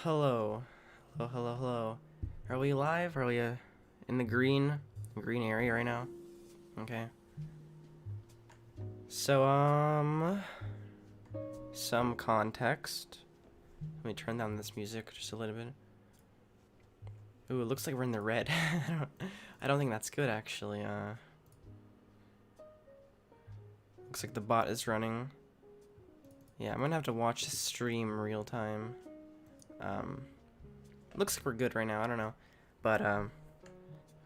Hello. Hello, hello, hello. Are we live? Are we in the green area right now? Okay. So, some context. Let me turn down this music just a little bit. Ooh, it looks like we're in the red. I don't think that's good, actually. Looks like the bot is running. Yeah, I'm gonna have to watch the stream real time. Looks like we're good right now, I don't know. But,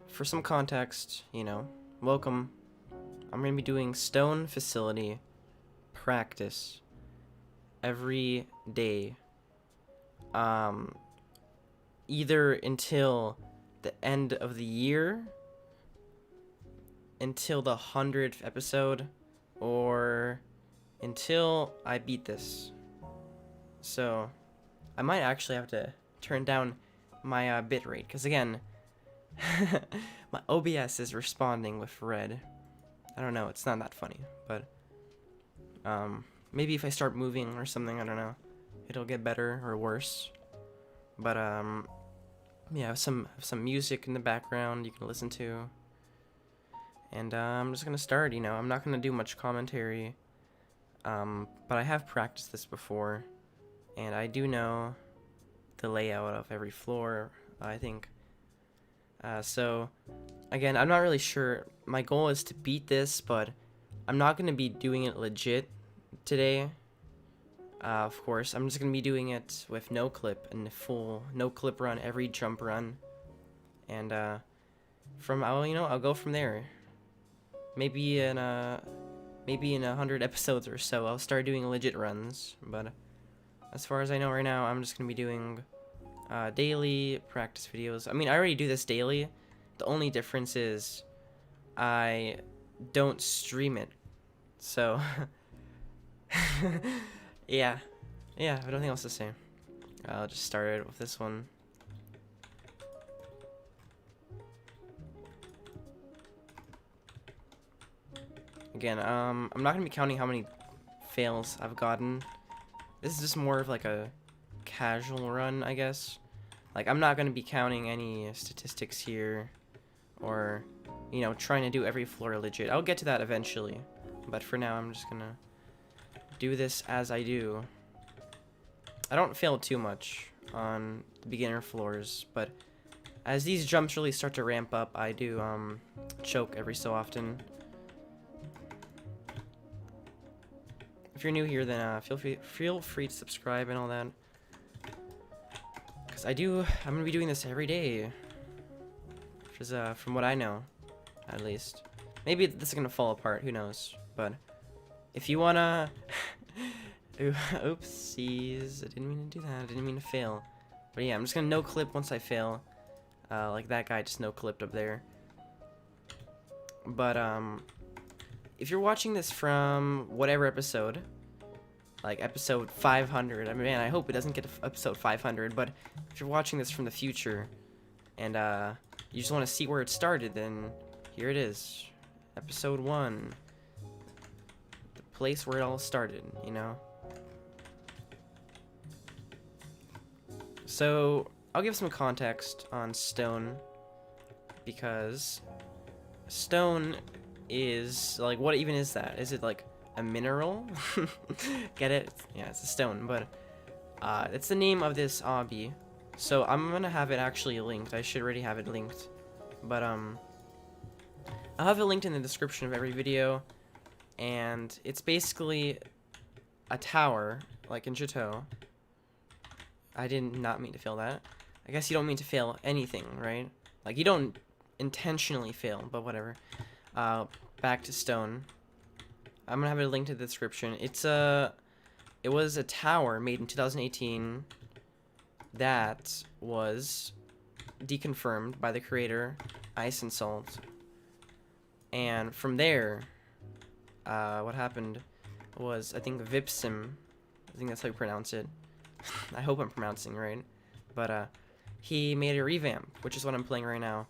for some context, welcome. I'm gonna be doing stone facility practice every day. Either until the end of the year, until the 100th episode, or until I beat this. So, I might actually have to turn down my bit rate, because again, my OBS is responding with red. I don't know, it's not that funny, but maybe if I start moving or something, I don't know, it'll get better or worse. But yeah, I have some music in the background you can listen to. And I'm just gonna start, I'm not gonna do much commentary. But I have practiced this before, and I do know the layout of every floor, I think. So, again, I'm not really sure. My goal is to beat this, but I'm not going to be doing it legit today. Of course, I'm just going to be doing it with no clip and full no clip run, every jump run. And I'll go from there. Maybe in 100 episodes or so, I'll start doing legit runs. But as far as I know right now, I'm just going to be doing daily practice videos. I mean, I already do this daily. The only difference is I don't stream it. So, yeah, I have nothing else to say. I'll just start it with this one. Again, I'm not gonna be counting how many fails I've gotten. This is just more of like a casual run, I guess. Like, I'm not gonna be counting any statistics here, or trying to do every floor legit. I'll get to that eventually, but for now I'm just gonna do this as I do. I don't fail too much on the beginner floors, but as these jumps really start to ramp up, I do choke every so often. If you're new here, then feel free to subscribe and all that. Because I'm gonna be doing this every day. Which is, from what I know, at least. Maybe this is gonna fall apart, who knows. But, if you wanna... Oopsies, I didn't mean to do that, I didn't mean to fail. But yeah, I'm just gonna no-clip once I fail. Like that guy just no-clipped up there. But, if you're watching this from whatever episode, like episode 500, I mean, man, I hope it doesn't get to episode 500, but if you're watching this from the future, and you just want to see where it started, then here it is. Episode 1. The place where it all started, So, I'll give some context on stone, because stone is, like, what even is that? Is it, like, a mineral? Get it? Yeah, it's a stone, but it's the name of this obby. So I'm gonna have it actually linked. I should already have it linked, but I'll have it linked in the description of every video, and it's basically a tower, like in Chateau. I did not mean to fail that. I guess you don't mean to fail anything, right? Like, you don't intentionally fail, but whatever. Back to stone. I'm gonna have it linked in the description. It was a tower made in 2018 that was deconfirmed by the creator, Ice and Salt. And from there, what happened was, I think Vipsim, I think that's how you pronounce it. I hope I'm pronouncing right. But he made a revamp, which is what I'm playing right now.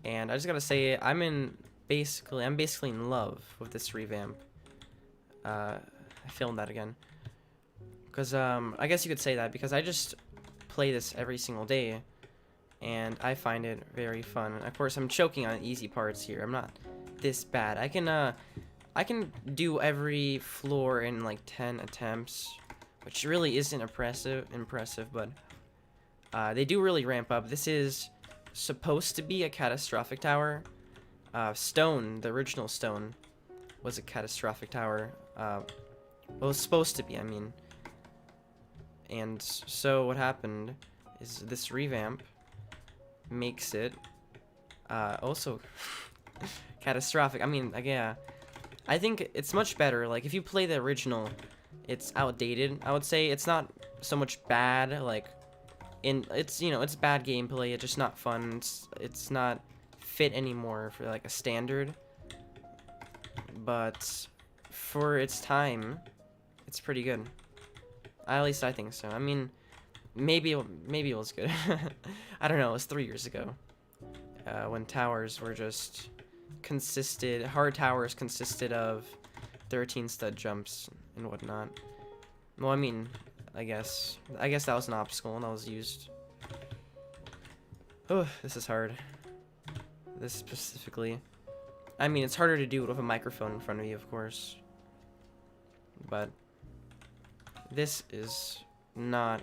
And I just gotta say, I'm basically in love with this revamp. I filmed that again. Because, I guess you could say that, because I just play this every single day, and I find it very fun. Of course, I'm choking on easy parts here. I'm not this bad. I can do every floor in like 10 attempts, which really isn't impressive, but they do really ramp up. This is supposed to be a catastrophic tower. Stone, the original stone, was a catastrophic tower. Well, it was supposed to be, I mean. And so what happened is this revamp makes it also catastrophic. I mean, like, yeah, I think it's much better. Like, if you play the original, it's outdated. I would say it's not so much bad. Like, it's, you know, it's bad gameplay. It's just not fun. It's not fit anymore for like a standard. But for its time, it's pretty good. At least I think so. I mean, maybe it was good. I don't know. It was 3 years ago, when towers were just hard towers consisted of 13 stud jumps and whatnot. Well, I mean, I guess that was an obstacle and that was used. Oh, this is hard. This specifically. I mean, it's harder to do it with a microphone in front of you, of course. But this is not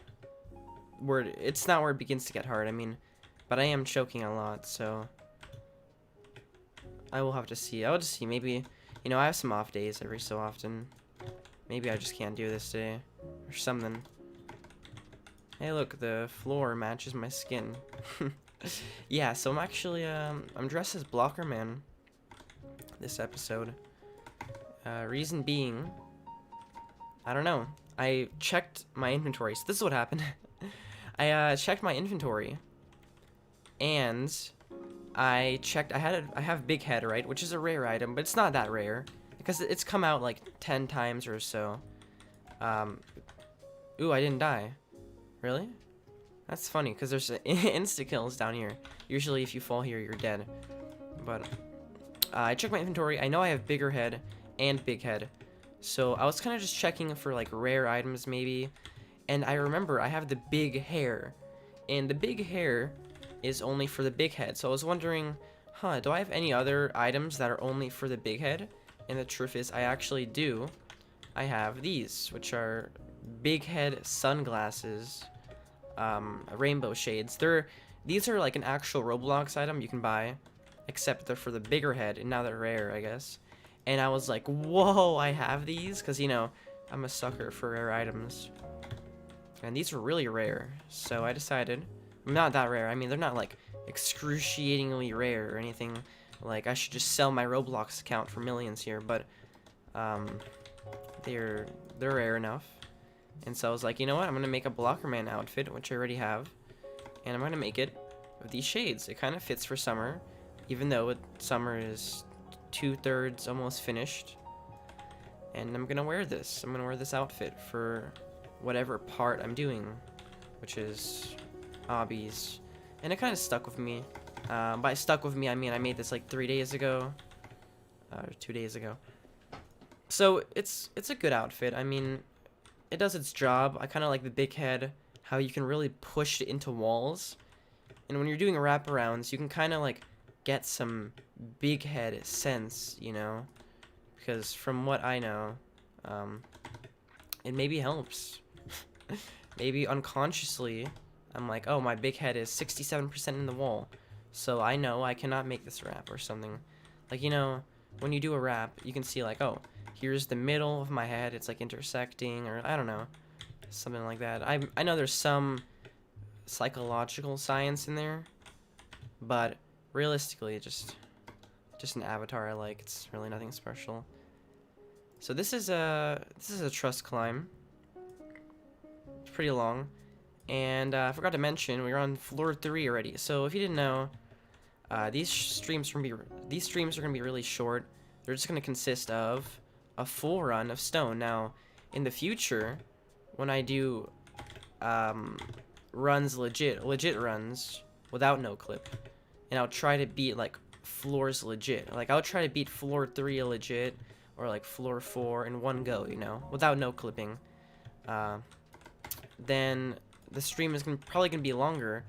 it's not where it begins to get hard. I mean, but I am choking a lot, so I will have to see. I'll just see. Maybe, you know, I have some off days every so often. Maybe I just can't do this today or something. Hey, look, the floor matches my skin. Yeah, so I'm actually I'm dressed as Blocker Man this episode. Reason being, I don't know. I checked my inventory. So this is what happened. I checked my inventory, and I checked. I have Big Head, right, which is a rare item, but it's not that rare because it's come out like 10 times or so. Ooh, I didn't die. Really? That's funny because there's insta kills down here. Usually, if you fall here, you're dead. But I checked my inventory. I know I have Bigger Head and Big Head. So I was kind of just checking for like rare items maybe, and I remember I have the big hair, and the big hair is only for the big head. So I was wondering, do I have any other items that are only for the big head? And the truth is I actually do. I have these, which are big head sunglasses, rainbow shades. These are like an actual Roblox item you can buy, except they're for the bigger head, and now they're rare, I guess. And I was like, whoa, I have these? Because, you know, I'm a sucker for rare items. And these were really rare. So I decided, not that rare. I mean, they're not, like, excruciatingly rare or anything. Like, I should just sell my Roblox account for millions here. But, they're rare enough. And so I was like, you know what? I'm going to make a Blocker Man outfit, which I already have. And I'm going to make it with these shades. It kind of fits for summer, even though summer is 2/3 almost finished. And I'm gonna wear this. I'm gonna wear this outfit for whatever part I'm doing, which is hobbies. And it kind of stuck with me. By stuck with me, I mean I made this like 3 days ago, or 2 days ago. So it's a good outfit. I mean, it does its job. I kind of like the big head, how you can really push it into walls. And when you're doing wraparounds, you can kind of like get some big head sense, you know, because from what I know, it maybe helps. Maybe unconsciously, I'm like, oh, my big head is 67% in the wall, so I know I cannot make this wrap or something. Like, you know, when you do a wrap, you can see like, oh, here's the middle of my head, it's like intersecting, or I don't know, something like that. I know there's some psychological science in there, but realistically, just an avatar I like. It's really nothing special. So this is a trust climb. It's pretty long, and I forgot to mention we're on floor 3 already. So if you didn't know, these streams are gonna be really short. They're just gonna consist of a full run of stone. Now, in the future, when I do runs legit runs without no clip, and I'll try to beat like floors legit. Like I'll try to beat floor 3 legit, or like floor 4 in one go, you know, without no clipping. Then the stream is probably gonna be longer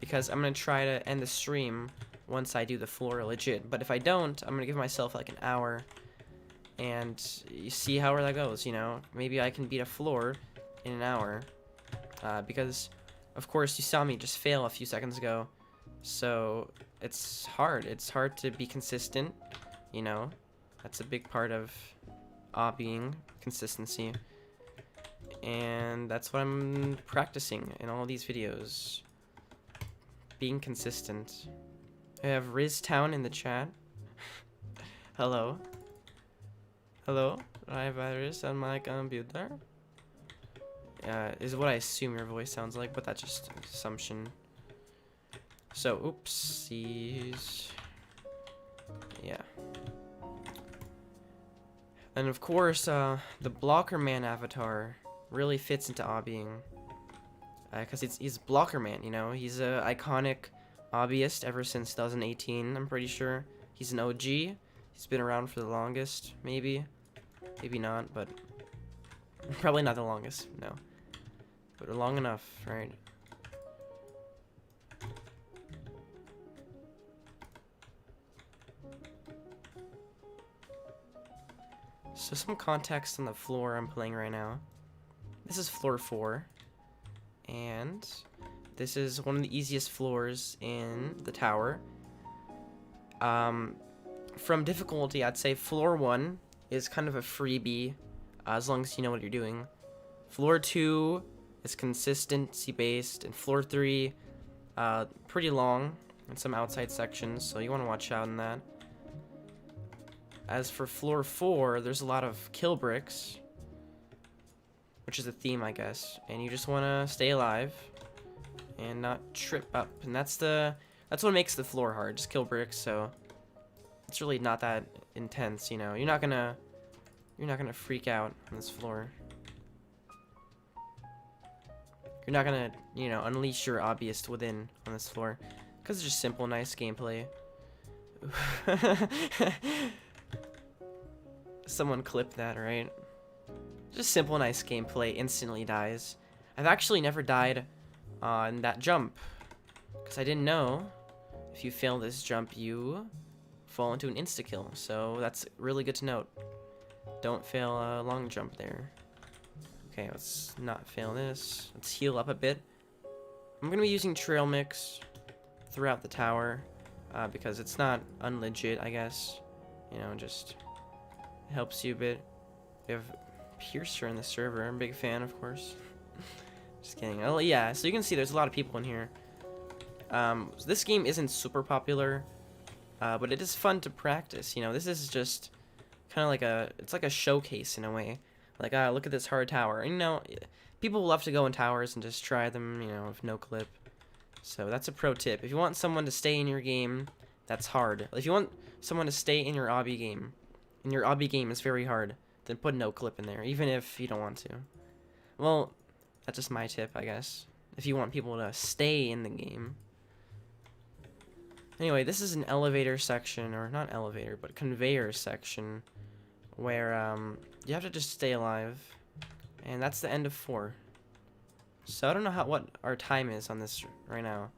because I'm gonna try to end the stream once I do the floor legit. But if I don't, I'm gonna give myself like an hour, and you see how that goes. You know, maybe I can beat a floor in an hour, because of course you saw me just fail a few seconds ago, so it's hard. It's hard to be consistent. You know, that's a big part of obbying, consistency. And that's what I'm practicing in all these videos. Being consistent. I have RizTown in the chat. Hello. Hello. I have Iris on my computer. Is what I assume your voice sounds like, but that's just an assumption. So, oopsies. Yeah. And of course, the Blocker Man avatar really fits into obbying, because he's Blocker Man, you know. He's a iconic obbyist ever since 2018, I'm pretty sure. He's an OG. He's been around for the longest, maybe not, but probably not the longest, no, but long enough, right? So some context on the floor I'm playing right now. This is floor 4, and this is one of the easiest floors in the tower. From difficulty, I'd say floor 1 is kind of a freebie, as long as you know what you're doing. Floor 2 is consistency based, and floor 3, pretty long, and some outside sections, so you want to watch out on that. As for floor 4, there's a lot of kill bricks, which is a theme, I guess, and you just want to stay alive and not trip up, and that's what makes the floor hard, just kill bricks. So it's really not that intense, you know. You're not gonna freak out on this floor. You're not gonna, you know, unleash your obbyist within on this floor, because it's just simple, nice gameplay. Someone clipped that, right? Just simple, nice gameplay, instantly dies. I've actually never died on that jump, because I didn't know if you fail this jump, you fall into an insta-kill. So that's really good to note. Don't fail a long jump there. Okay, let's not fail this. Let's heal up a bit. I'm going to be using trail mix throughout the tower, because it's not unlegit, I guess. You know, just helps you a bit. We have Piercer in the server. I'm a big fan, of course. Just kidding. Oh yeah, so you can see there's a lot of people in here. So this game isn't super popular, but it is fun to practice. You know, this is just kind of like it's like a showcase in a way. Like, look at this hard tower. And, you know, people love to go in towers and just try them, you know, with no clip. So that's a pro tip. If you want someone to stay in your game, that's hard. If you want someone to stay in your obby game, and your obby game is very hard, then put no clip in there, even if you don't want to. Well, that's just my tip, I guess. If you want people to stay in the game. Anyway, this is an elevator section, or not elevator, but conveyor section, where you have to just stay alive, and that's the end of 4. So I don't know what our time is on this right now,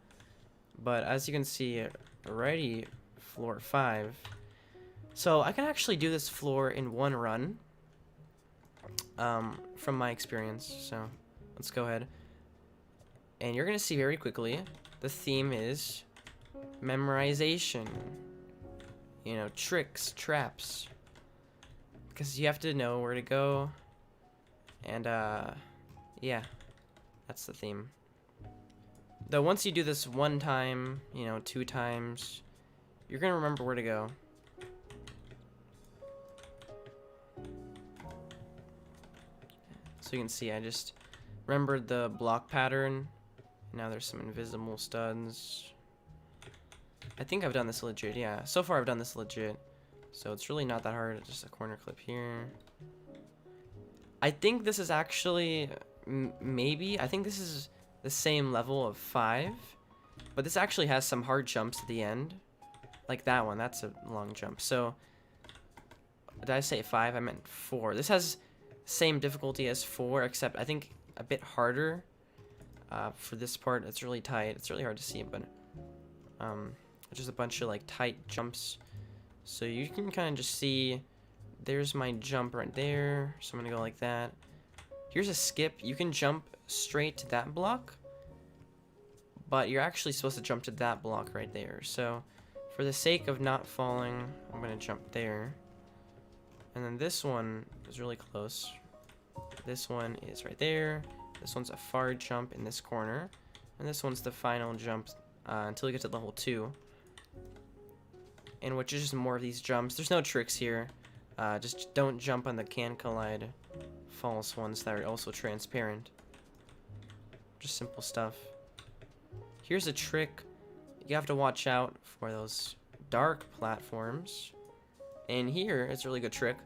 but as you can see, already floor 5. So I can actually do this floor in one run, from my experience. So let's go ahead, and you're gonna see very quickly the theme is memorization. You know, tricks, traps, because you have to know where to go, and yeah, that's the theme. Though once you do this one time, you know, 2 times, you're gonna remember where to go. So you can see I just remembered the block pattern. Now there's some invisible studs. I think I've done this legit, yeah. So far I've done this legit. So it's really not that hard, just a corner clip here. I think this is actually, maybe, I think this is the same level of 5. But this actually has some hard jumps at the end. Like that one, that's a long jump. So, did I say 5? I meant 4. This has same difficulty as 4, except I think a bit harder. For this part, it's really tight. It's really hard to see, but just a bunch of like tight jumps. So you can kind of just see, there's my jump right there. So I'm gonna go like that. Here's a skip. You can jump straight to that block, but you're actually supposed to jump to that block right there. So for the sake of not falling, I'm gonna jump there. And then this one is really close. This one is right there. This one's a far jump in this corner. And this one's the final jump until you get to level 2. And which is just more of these jumps. There's no tricks here. Just don't jump on the can collide false ones that are also transparent. Just simple stuff. Here's a trick. You have to watch out for those dark platforms. And here, it's a really good trick.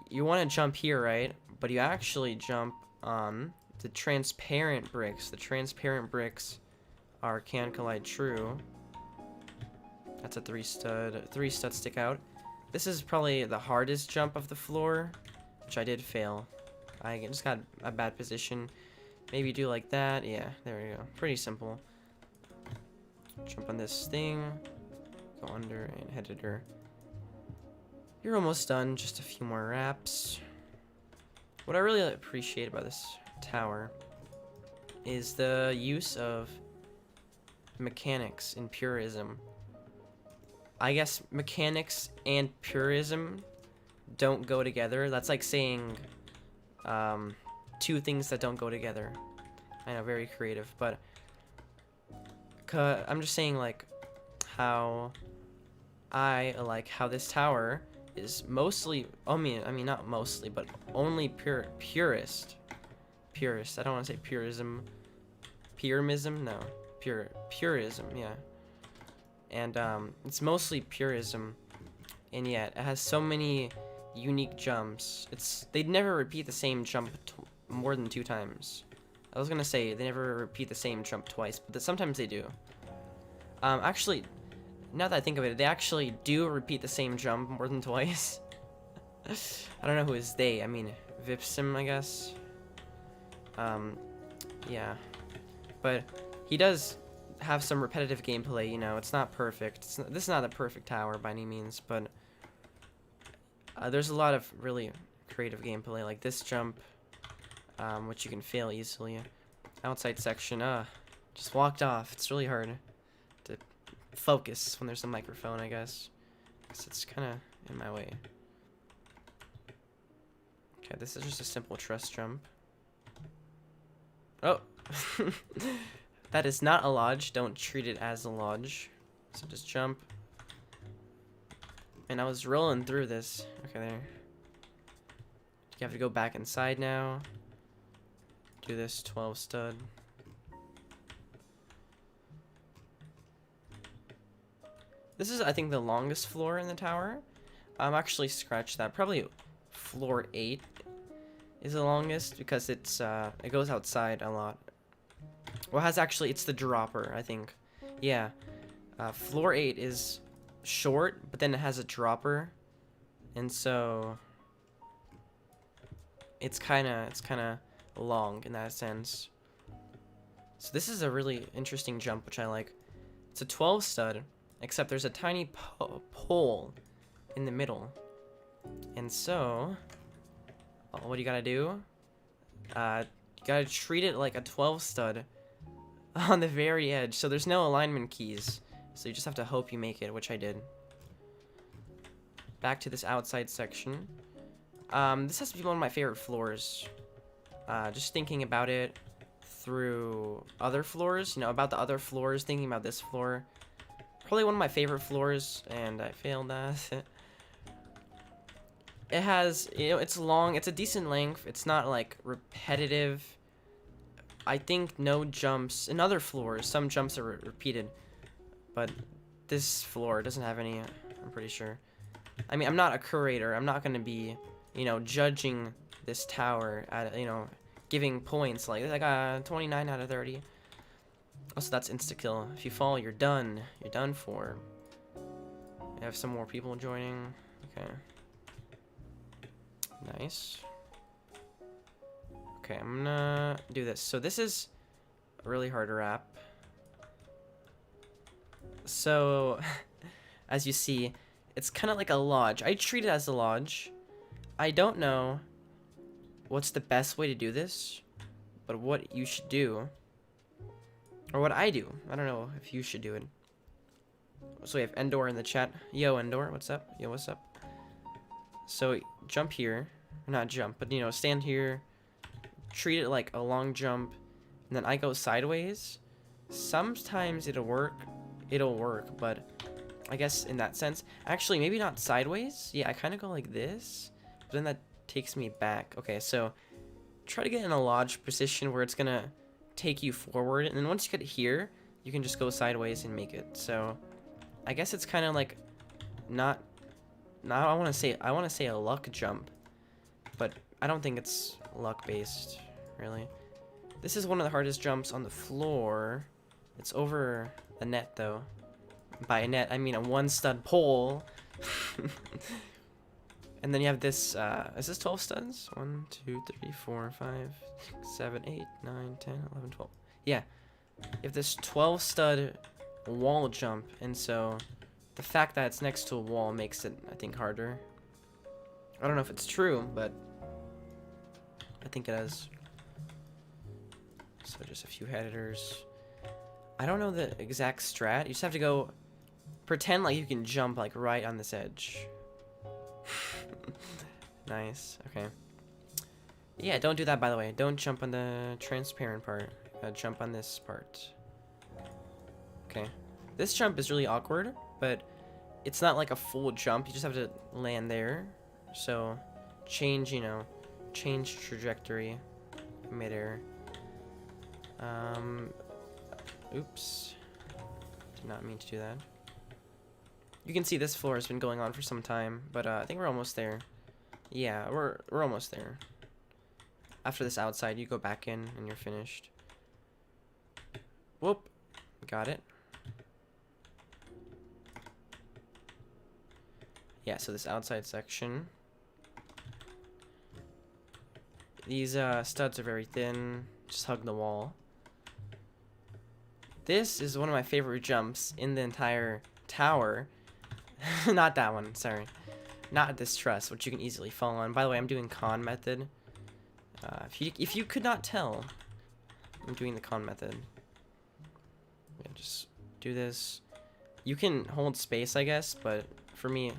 You want to jump here, right? But you actually jump on the transparent bricks. The transparent bricks are can collide true. That's a 3 stud. 3 studs stick out. This is probably the hardest jump of the floor, which I did fail. I just got a bad position. Maybe do like that. Yeah, there we go. Pretty simple. Jump on this thing. Go under and head editor. You're almost done. Just a few more wraps. What I really appreciate about this tower is the use of mechanics in purism. I guess mechanics and purism don't go together. That's like saying two things that don't go together. I know, very creative, but I'm just saying like how I like how this tower is mostly, I mean not mostly, but only purist. I don't want to say purism. Purism? No. Purism, yeah. And it's mostly purism, and yet it has so many unique jumps. They'd never repeat the same jump more than 2 times. I was gonna say they never repeat the same jump twice, but sometimes they do. Actually, now that I think of it, they actually do repeat the same jump more than twice. I don't know who is they. I mean, Vipsim, I guess. Yeah, but he does have some repetitive gameplay. You know, it's not perfect. This is not a perfect tower by any means, but there's a lot of really creative gameplay, like this jump, which you can fail easily. Outside section, just walked off. It's really hard to focus when there's a microphone, I guess. It's kind of in my way. Okay, this is just a simple truss jump. Oh! That is not a lodge. Don't treat it as a lodge. So just jump. And I was rolling through this. Okay, there. You have to go back inside now. Do this 12 stud. This is, I think, the longest floor in the tower. Actually, scratch that. Probably floor 8 is the longest because it goes outside a lot. Well, it's the dropper, I think. Yeah. Floor 8 is short, but then it has a dropper. And so it's kind of long in that sense. So this is a really interesting jump, which I like. It's a 12 stud, except there's a tiny pole in the middle. And so, what do you gotta do? You gotta treat it like a 12 stud on the very edge. So there's no alignment keys. So you just have to hope you make it, which I did. Back to this outside section. This has to be one of my favorite floors. Just thinking about it through other floors, about the other floors, thinking about this floor. Probably one of my favorite floors, and I failed that. It has, it's long, it's a decent length. It's not like repetitive. I think no jumps. In other floors, some jumps are repeated, but this floor doesn't have any, I'm pretty sure. I mean, I'm not a curator. I'm not going to be, judging this tower at, giving points like 29 out of 30. Also, that's insta-kill. If you fall, you're done. You're done for. I have some more people joining. Okay. Nice. Okay, I'm gonna do this. So this is really hard rap. So, as you see, it's kind of like a lodge. I treat it as a lodge. I don't know what's the best way to do this, but what you should do, or what I do. I don't know if you should do it. So we have Endor in the chat. Yo, Endor, what's up? Yo, what's up? So jump here, not jump, but you know, stand here, treat it like a long jump, and then I go sideways. Sometimes it'll work, but I guess in that sense, actually maybe not sideways. Yeah, I kind of go like this, but then that takes me back. Okay, so try to get in a lodge position where it's gonna take you forward, and then once you get here, you can just go sideways and make it. So I guess it's kind of like not I want to say a luck jump, but I don't think it's luck based really. This is one of the hardest jumps on the floor. It's over the net though. By a net I mean a one stud pole. And then you have this is this 12 studs? 1 2 3 4 5 6 7 8 9 10 11 12. Yeah, you have this 12 stud wall jump, and so the fact that it's next to a wall makes it, I think, harder. I don't know if it's true, but I think it is. So just a few headers. I don't know the exact strat. You just have to go pretend like you can jump like right on this edge. Nice. Okay. Yeah, don't do that, by the way. Don't jump on the transparent part. Jump on this part. Okay. This jump is really awkward, but it's not like a full jump. You just have to land there. So change, you know, change trajectory midair. Oops. Did not mean to do that. You can see this floor has been going on for some time, but I think we're almost there. Yeah, we're almost there. After this outside, you go back in and you're finished. Whoop. Got it. Yeah, so this outside section. These studs are very thin. Just hug the wall. This is one of my favorite jumps in the entire tower. Not that one, sorry. Not this truss, which you can easily fall on. By the way, I'm doing con method. If you could not tell, I'm doing the con method. Yeah, just do this. You can hold space, I guess, but for me,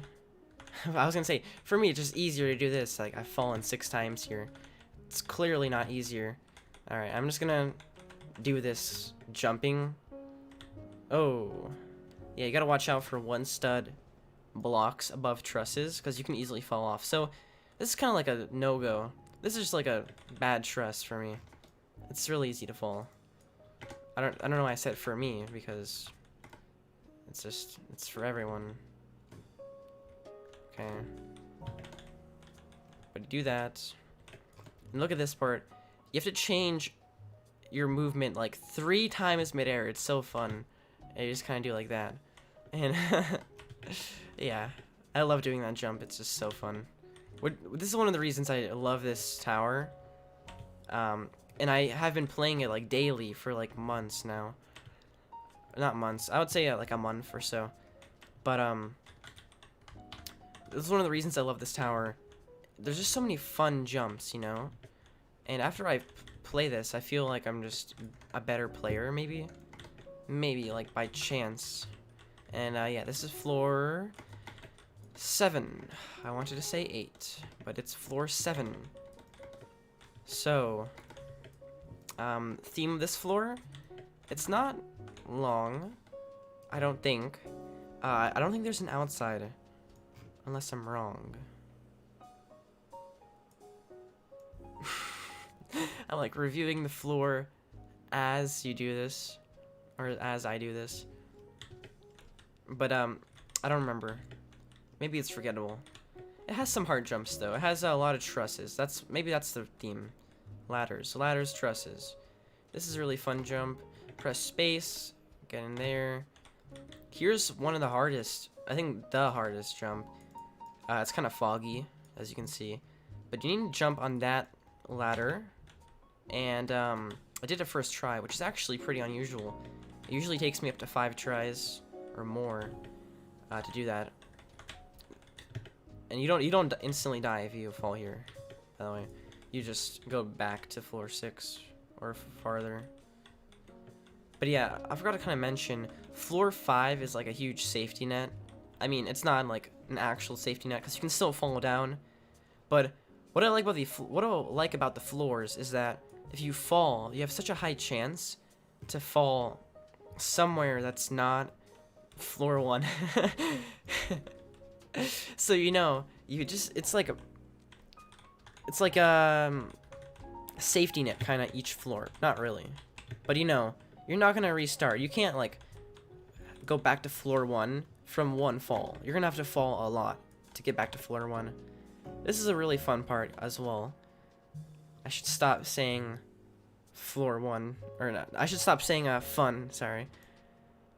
I was gonna say, for me, it's just easier to do this. Like, I've fallen 6 times here. It's clearly not easier. Alright, I'm just gonna do this jumping. Oh. Yeah, you gotta watch out for one stud blocks above trusses, because you can easily fall off. So, this is kind of like a no-go. This is just like a bad truss for me. It's really easy to fall. I don't know why I said for me, because it's for everyone. Okay. But you do that. And look at this part. You have to change your movement like 3 times midair. It's so fun. And you just kind of do it like that. And yeah, I love doing that jump. It's just so fun. This is one of the reasons I love this tower. And I have been playing it like daily for like months now. Not months. I would say like a month or so. But this is one of the reasons I love this tower. There's just so many fun jumps, you know? And after I play this, I feel like I'm just a better player, maybe? Maybe, like, by chance. And, yeah, this is floor 7. I wanted to say 8, but it's floor 7. So, theme of this floor, it's not long, I don't think. I don't think there's an outside, unless I'm wrong. I'm like reviewing the floor as you do this, or as I do this. But I don't remember. Maybe it's forgettable. It has some hard jumps though. It has a lot of trusses. Maybe that's the theme. Ladders, trusses. This is a really fun jump. Press space, get in there. Here's one of the hardest. I think the hardest jump. It's kind of foggy, as you can see, but you need to jump on that ladder. And I did a first try, which is actually pretty unusual. It usually takes me up to 5 tries or more to do that. And you don't instantly die if you fall here, by the way. You just go back to floor 6 or farther. But yeah, I forgot to kind of mention, floor 5 is like a huge safety net. I mean, it's not like an actual safety net because you can still fall down. But what I like about the floors is that if you fall, you have such a high chance to fall somewhere that's not floor 1. So it's like a safety net kind of each floor. Not really, but you're not gonna restart. You can't like go back to floor 1 from one fall. You're gonna have to fall a lot to get back to floor 1. This is a really fun part as well. I should stop saying floor 1, or not. I should stop saying fun, sorry.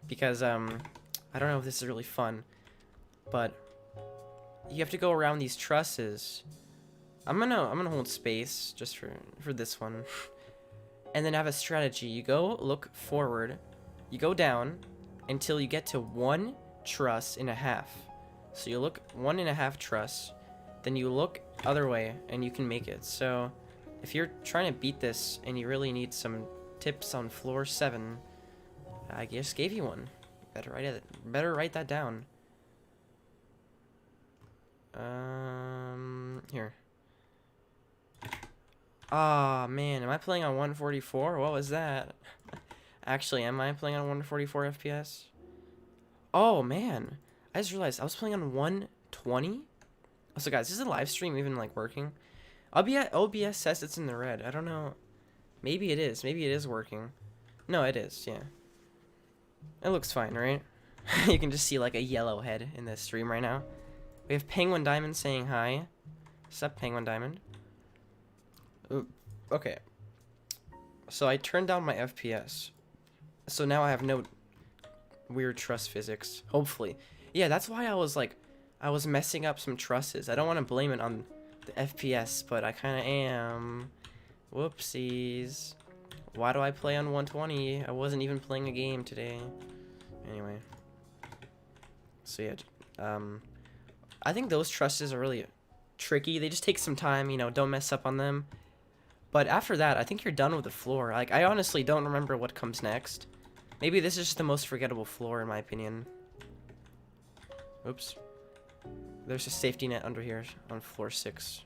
Because I don't know if this is really fun, but you have to go around these trusses. I'm gonna hold space just for this one. And then have a strategy. You go look forward, you go down until you get to 1 truss and a half. So you look 1.5 truss, then you look other way and you can make it. So if you're trying to beat this and you really need some tips on floor 7, I just gave you one. Better write that down. Here. Ah, man, am I playing on 144? What was that? Actually, am I playing on 144 FPS? Oh, man. I just realized I was playing on 120? So, guys, is the live stream even, like, working? OBS says it's in the red. I don't know. Maybe it is. Maybe it is working. No, it is, yeah. It looks fine, right? You can just see, like, a yellow head in the stream right now. We have Penguin Diamond saying hi. Sup, Penguin Diamond? Ooh, okay. So I turned down my FPS. So now I have no weird truss physics. Hopefully. Yeah, that's why I was messing up some trusses. I don't want to blame it on the FPS, but I kind of am. Whoopsies. Why do I play on 120? I wasn't even playing a game today. Anyway. So yeah, I think those trusses are really tricky. They just take some time, don't mess up on them. But after that, I think you're done with the floor. Like, I honestly don't remember what comes next. Maybe this is just the most forgettable floor, in my opinion. Oops. There's a safety net under here on floor 6.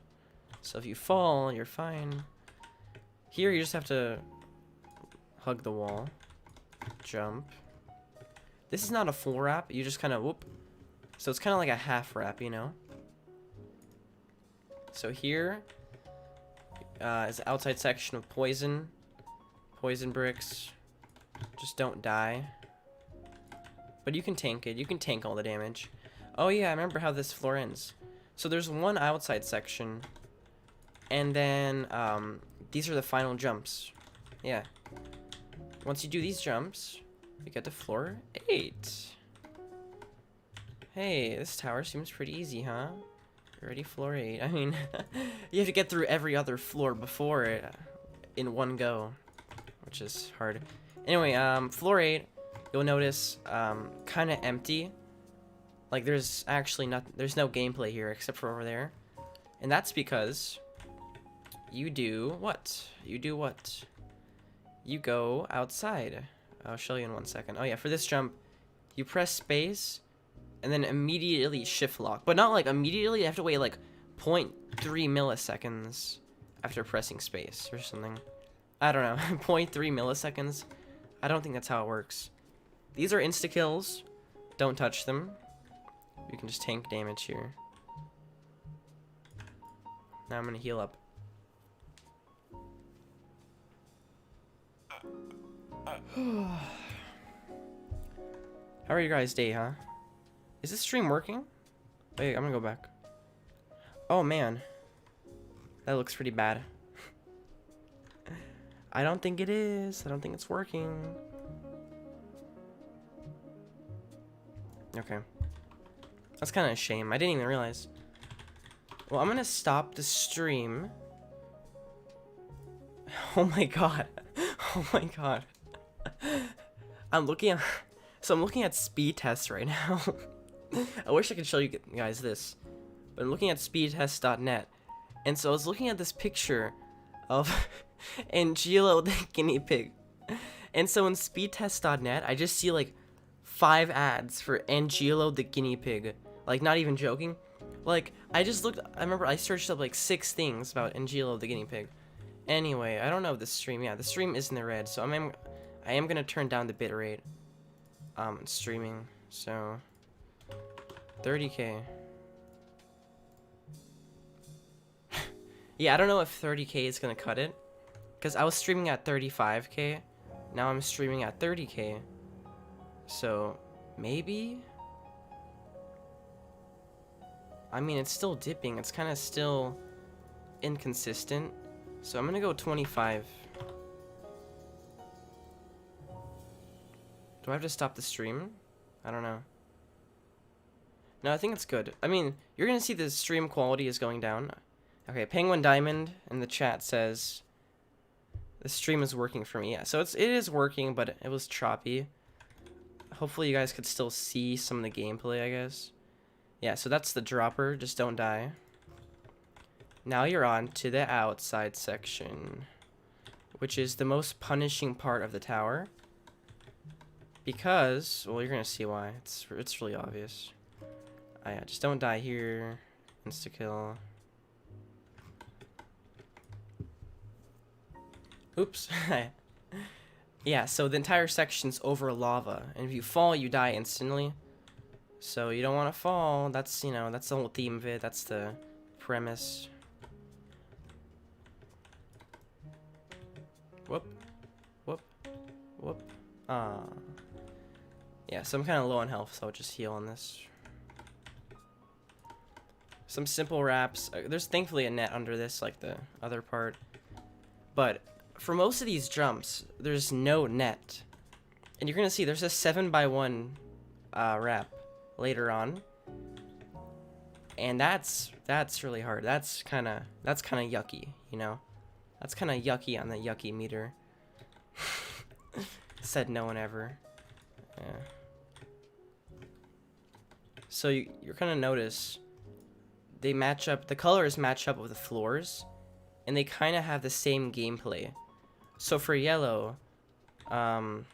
So if you fall, you're fine. Here, you just have to hug the wall. Jump. This is not a full wrap. You just kind of, whoop. So it's kind of like a half wrap, So here is the outside section of poison bricks. Just don't die. But you can tank it. You can tank all the damage. Oh yeah, I remember how this floor ends. So there's one outside section, and then these are the final jumps. Yeah. Once you do these jumps, you get to floor 8. Hey, this tower seems pretty easy, huh? Already floor 8. I mean, you have to get through every other floor before it in one go, which is hard. Anyway, floor 8, you'll notice kind of empty. Like, there's no gameplay here except for over there. And that's because you do what? You go outside. I'll show you in 1 second. Oh yeah, for this jump, you press space and then immediately shift lock. But not like immediately, you have to wait like 0.3 milliseconds after pressing space or something. I don't know, 0.3 milliseconds. I don't think that's how it works. These are insta-kills. Don't touch them. You can just tank damage here. Now I'm gonna heal up. How are your guys' day, huh? Is this stream working? Wait, I'm gonna go back. Oh man, that looks pretty bad. I don't think it is. I don't think it's working. Okay. That's kind of a shame. I didn't even realize. Well, I'm gonna stop the stream. Oh my god. Oh my god. I'm looking at so I'm looking at speed tests right now. I wish I could show you guys this. But I'm looking at speedtest.net. And so I was looking at this picture of Angelo the guinea pig. And so in speedtest.net, I just see like 5 ads for Angelo the guinea pig. Like, not even joking. Like, I just looked, I remember I searched up like 6 things about Angelo the guinea pig. Anyway, I don't know if the stream, yeah, the stream is in the red, so I am gonna turn down the bitrate. Streaming, so 30k. Yeah, I don't know if 30k is gonna cut it, because I was streaming at 35k, now I'm streaming at 30k, so maybe? I mean, it's still dipping, it's kind of still inconsistent, so I'm gonna go 25. Do I have to stop the stream? I don't know. No, I think it's good. I mean, you're gonna see the stream quality is going down. Okay, Penguin Diamond in the chat says the stream is working for me. Yeah, so it is working, but it was choppy. Hopefully you guys could still see some of the gameplay, I guess. Yeah, so that's the dropper. Just don't die. Now you're on to the outside section, which is the most punishing part of the tower. Because, well, you're gonna see why. It's really obvious. Yeah, just don't die here. Insta-kill. Oops. Yeah, so the entire section's over lava, and if you fall, you die instantly. So you don't want to fall. That's, you know, that's the whole theme of it. That's the premise. Whoop. Whoop. Whoop. Yeah, so I'm kind of low on health, so I'll just heal on this. Some simple wraps. There's thankfully a net under this, like the other part. But for most of these jumps, there's no net. And you're going to see there's a 7x1 wrap later on. And that's really hard. That's kind of yucky, you know? That's kind of yucky on the yucky meter. Said no one ever. Yeah. So you're gonna notice they match up, the colors match up with the floors, and they kind of have the same gameplay. So for yellow, there's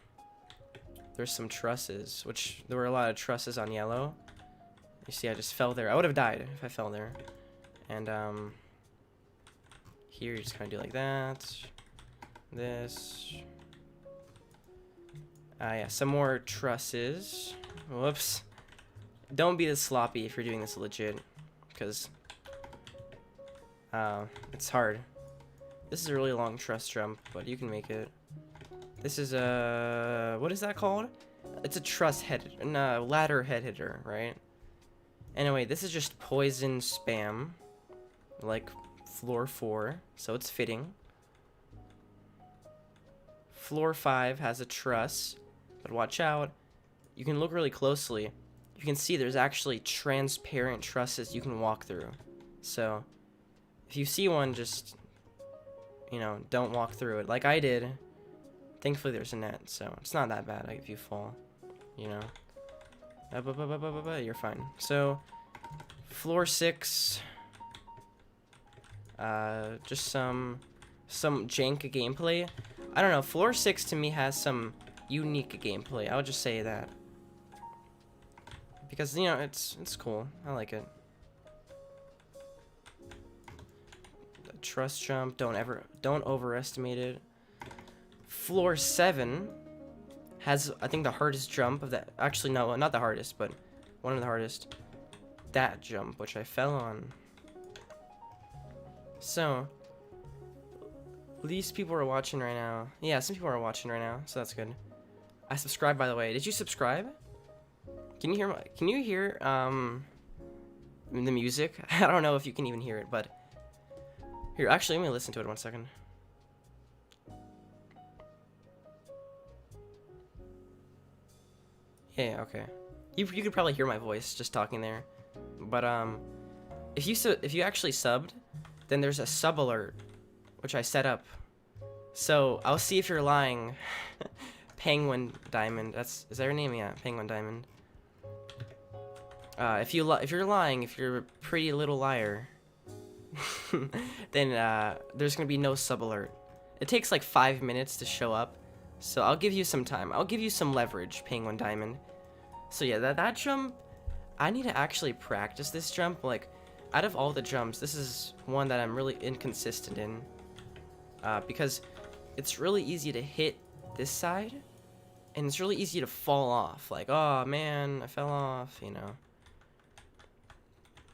some trusses, which there were a lot of trusses on yellow. You see, I just fell there. I would have died if I fell there. And here you just kind of do like that. This. Yeah, some more trusses. Whoops. Don't be this sloppy if you're doing this legit, because it's hard. This is a really long truss jump, but you can make it. This is a, what is that called? It's a truss head, no, ladder head hitter, right? Anyway, this is just poison spam, like floor 4, so it's fitting. Floor 5 has a truss, but watch out. You can look really closely. You can see there's actually transparent trusses you can walk through. So, if you see one, just, you know, don't walk through it like I did. Thankfully there's a net, so it's not that bad if you fall, you know. You're fine. So, floor 6, just some jank gameplay. I don't know, floor 6 to me has some unique gameplay. I would just say that. Because, you know, it's cool. I like it. The truss jump, don't overestimate it. Floor 7 has, I think, the hardest jump of that. Actually, no, not the hardest, but one of the hardest. That jump, which I fell on. So, at least people are watching right now. Yeah, some people are watching right now, so that's good. I subscribed, by the way. Did you subscribe? Can you hear the music? I don't know if you can even hear it, but here, actually, let me listen to it 1 second. Yeah, okay. You could probably hear my voice just talking there, but if you actually subbed, then there's a sub alert, which I set up. So I'll see if you're lying. Penguin Diamond. Is that your name? Yeah, Penguin Diamond. If you're lying, if you're a pretty little liar, then there's gonna be no sub alert. It takes like 5 minutes to show up, so I'll give you some time. I'll give you some leverage, Penguin Diamond. So yeah, that jump, I need to actually practice this jump. Like, out of all the jumps, this is one that I'm really inconsistent in, because it's really easy to hit this side, and it's really easy to fall off. Like, oh man, I fell off, you know.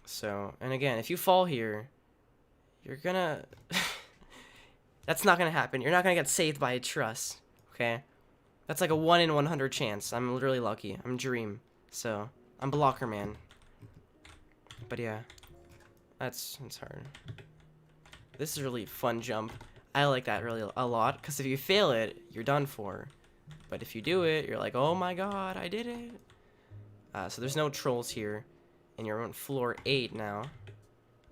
So, and again, if you fall here, you're gonna... That's not gonna happen. You're not gonna get saved by a truss, okay? That's like a 1 in 100 chance. I'm really lucky. I'm Dream. So, I'm Blocker Man. But yeah, that's hard. This is a really fun jump. I like that really a lot, because if you fail it, you're done for. But if you do it, you're like, oh my god, I did it. So there's no trolls here. And you're on floor 8 now,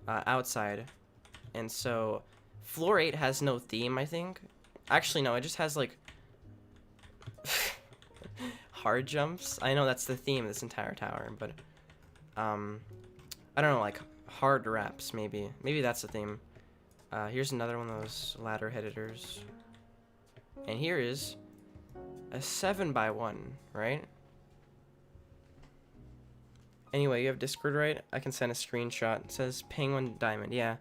outside. And so, floor 8 has no theme, I think. Actually, no, it just has, like, hard jumps. I know that's the theme of this entire tower, but, I don't know, like, hard raps, maybe. Maybe that's the theme. Here's another one of those ladder editors. And here is a 7x1, right? Anyway, you have Discord, right? I can send a screenshot. It says Penguin Diamond. Yeah.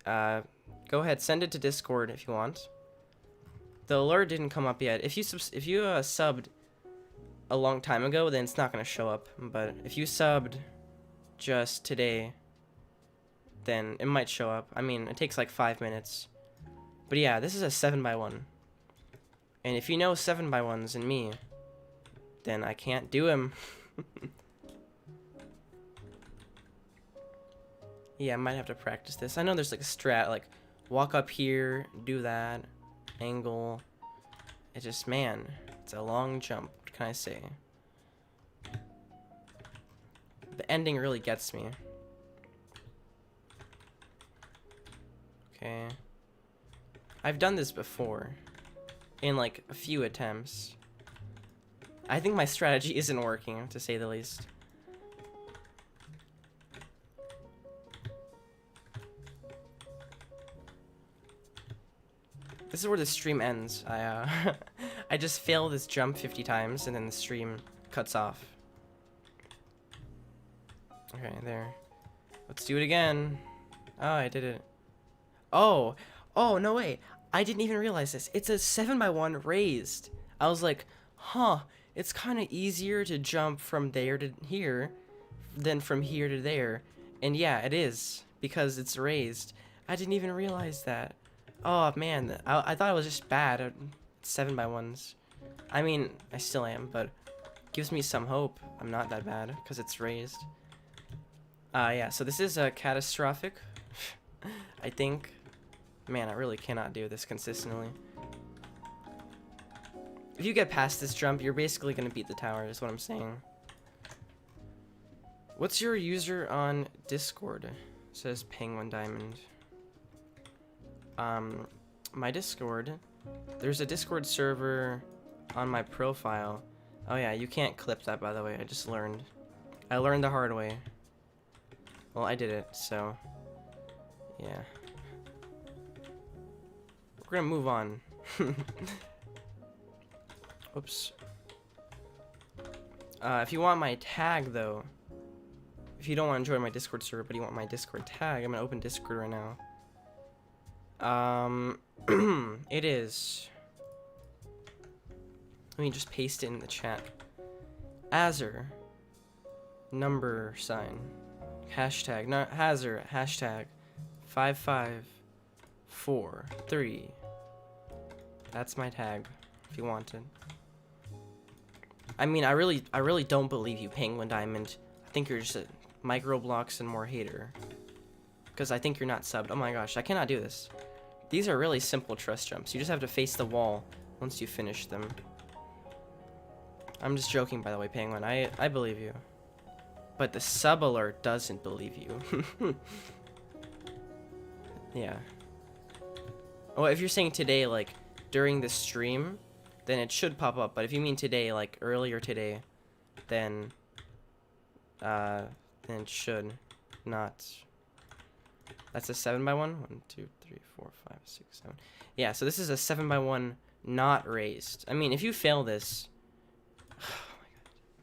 Go ahead, send it to Discord if you want. The alert didn't come up yet. If you subbed a long time ago, then it's not gonna show up. But if you subbed just today, then it might show up. I mean, it takes like 5 minutes. But yeah, this is a 7x1. And if you know 7x1s and me, then I can't do him. Yeah, I might have to practice this. I know there's like a strat, like walk up here, do that, angle. It just, man, it's a long jump. What can I say? The ending really gets me. Okay. I've done this before in like a few attempts. I think my strategy isn't working, to say the least. This is where the stream ends. I just fail this jump 50 times and then the stream cuts off. Okay, there. Let's do it again. Oh, I did it. Oh, no way. I didn't even realize this. It's a 7x1 raised. I was like, huh, it's kind of easier to jump from there to here than from here to there. And yeah, it is, because it's raised. I didn't even realize that. Oh man, I thought it was just bad at 7x1s. I mean, I still am, but gives me some hope I'm not that bad because it's raised. Yeah, so this is catastrophic. I think. Man, I really cannot do this consistently. If you get past this jump, you're basically gonna beat the tower, is what I'm saying. What's your user on Discord? Says Penguin Diamond. My Discord, there's a Discord server on my profile. Oh yeah, you can't clip that, by the way. I just learned. I learned the hard way. Well, I did it, so yeah. We're gonna move on. Oops. If you want my tag, though, if you don't want to join my Discord server, but you want my Discord tag, I'm gonna open Discord right now. It is. Let me just paste it in the chat. Azur. Number sign. Hashtag. Not Hazard. Hashtag. 5543. That's my tag. If you want it. I mean, I really don't believe you, Penguin Diamond. I think you're just a microblocks and more hater. Because I think you're not subbed. Oh my gosh, I cannot do this. These are really simple truss jumps. You just have to face the wall once you finish them. I'm just joking, by the way, Penguin. I believe you. But the sub alert doesn't believe you. Yeah. Oh, if you're saying today, like, during the stream, then it should pop up. But if you mean today, like, earlier today, then it should not. That's a 7x1? 1, 2, 3, 4, 5, 6, 7. Yeah, so this is a 7x1 not raised. I mean, if you fail this... Oh my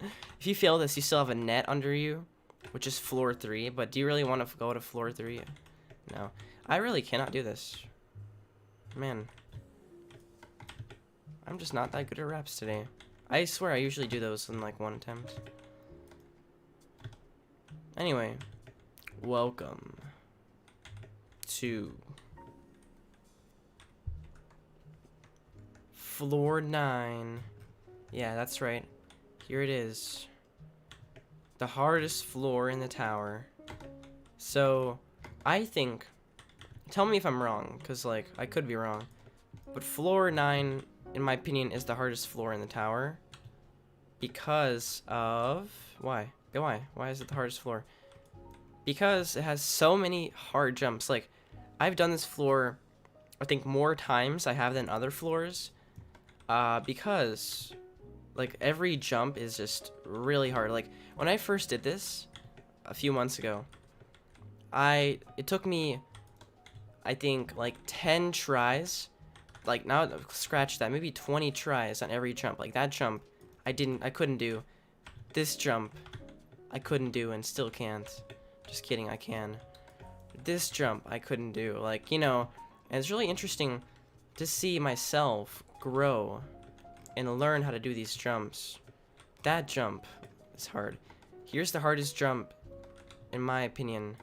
god. If you fail this, you still have a net under you, which is floor 3. But do you really want to go to floor 3? No. I really cannot do this. Man. I'm just not that good at raps today. I swear I usually do those in like 1 attempt. Anyway. Welcome to floor 9. Yeah, that's right. Here it is. The hardest floor in the tower. So, I think... Tell me if I'm wrong, because, like, I could be wrong. But floor 9, in my opinion, is the hardest floor in the tower. Because of... Why? Why? Why is it the hardest floor? Because it has so many hard jumps. Like, I've done this floor, I think, more times I have than other floors. Because, like, every jump is just really hard. Like, when I first did this, a few months ago, it took me, I think, like, 10 tries. Like, now, scratch that, maybe 20 tries on every jump. Like, that jump, I couldn't do. This jump, I couldn't do and still can't. Just kidding, I can. This jump, I couldn't do. Like, you know, and it's really interesting to see myself grow and learn how to do these jumps. That jump is hard. Here's the hardest jump, in my opinion.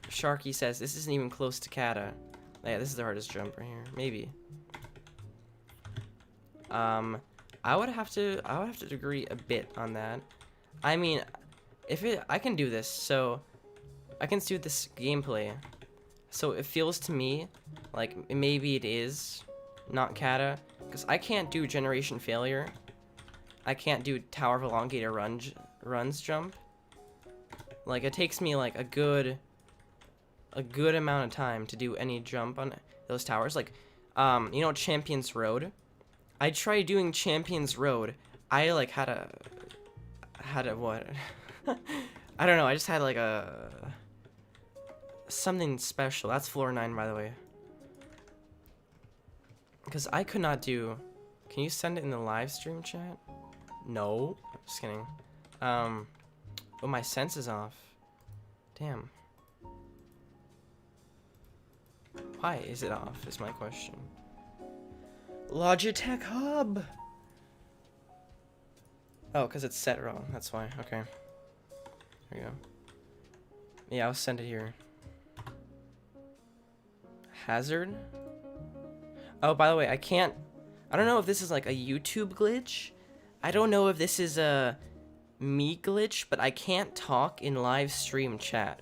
Sharky says, this isn't even close to Kata. Yeah, this is the hardest jump right here. Maybe. I would have to agree a bit on that. I mean, I can do this, so I can do this gameplay. So it feels to me like maybe it is not Kata, because I can't do generation failure. I can't do tower of elongator runs jump. Like, it takes me like a good amount of time to do any jump on those towers. Like, you know, Champions Road. I tried doing Champions Road. I like had a what? I don't know. I just had like something special. That's floor 9, by the way. Because I could not do... Can you send it in the live stream chat? No. Just kidding. Oh, my sense is off. Damn. Why is it off, is my question. Logitech Hub! Oh, because it's set wrong. That's why. Okay. There you go. Yeah, I'll send it here. Hazard? Oh, by the way, I don't know if this is like a YouTube glitch. I don't know if this is a me glitch, but I can't talk in live stream chat.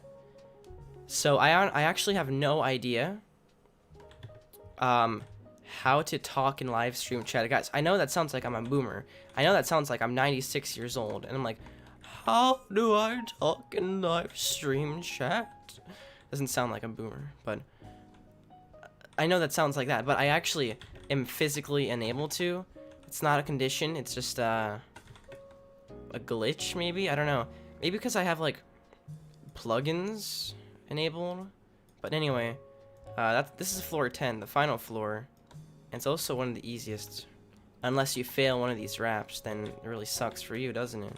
So I actually have no idea how to talk in live stream chat. Guys, I know that sounds like I'm a boomer. I know that sounds like I'm 96 years old, and I'm like, how do I talk in live stream chat? Doesn't sound like a boomer, but I know that sounds like that, but I actually am physically unable to. It's not a condition, it's just a glitch, maybe? I don't know. Maybe because I have, like, plugins enabled. But anyway, this is floor 10, the final floor. And it's also one of the easiest. Unless you fail one of these raps, then it really sucks for you, doesn't it?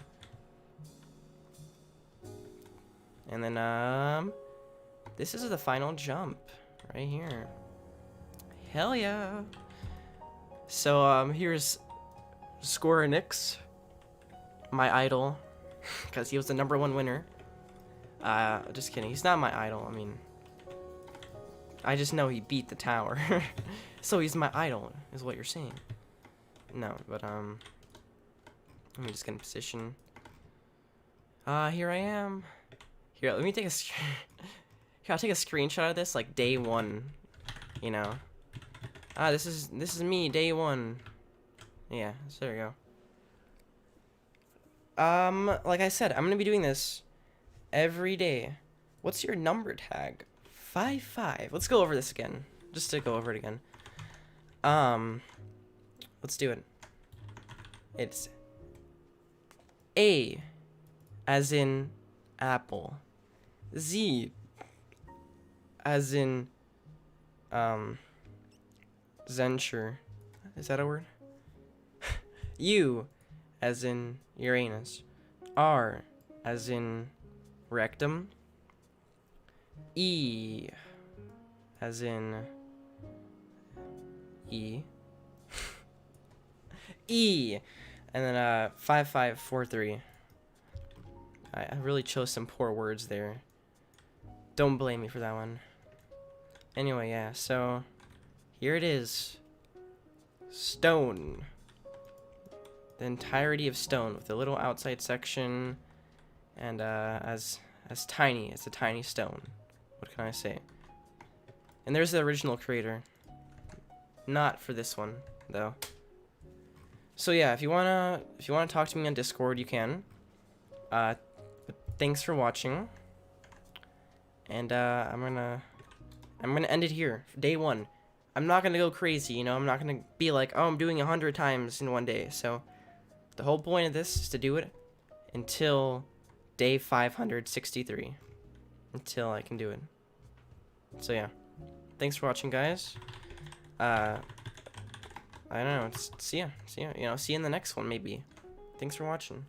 And then, this is the final jump. Right here. Hell yeah. So, here's Scorer Nix, my idol, because he was the #1 winner. Just kidding. He's not my idol. I mean, I just know he beat the tower. So he's my idol, is what you're saying. No, but, let me just get in position. Here I am. Here, let me take here, I'll take a screenshot of this, like, day 1, you know. This is me, day 1. Yeah, so there you go. Like I said, I'm gonna be doing this every day. What's your number tag? 5, 5. Let's go over this again. Just to go over it again. Let's do it. It's A as in apple. Z as in Zenture. Is that a word? U as in Uranus. R as in rectum. E as in E. E. And then 5, 5, 4, 3. I really chose some poor words there. Don't blame me for that one. Anyway, yeah, so here it is. Stone. The entirety of stone with a little outside section, and as tiny as a tiny stone. What can I say? And there's the original creator. Not for this one though. So yeah, if you wanna talk to me on Discord, you can. But thanks for watching. And I'm gonna end it here. Day 1. I'm not gonna go crazy, you know. I'm not gonna be like, oh, I'm doing 100 times in one day. So the whole point of this is to do it until day 563. Until I can do it. So yeah, thanks for watching, guys. I don't know. See ya. You know, see you in the next one, maybe. Thanks for watching.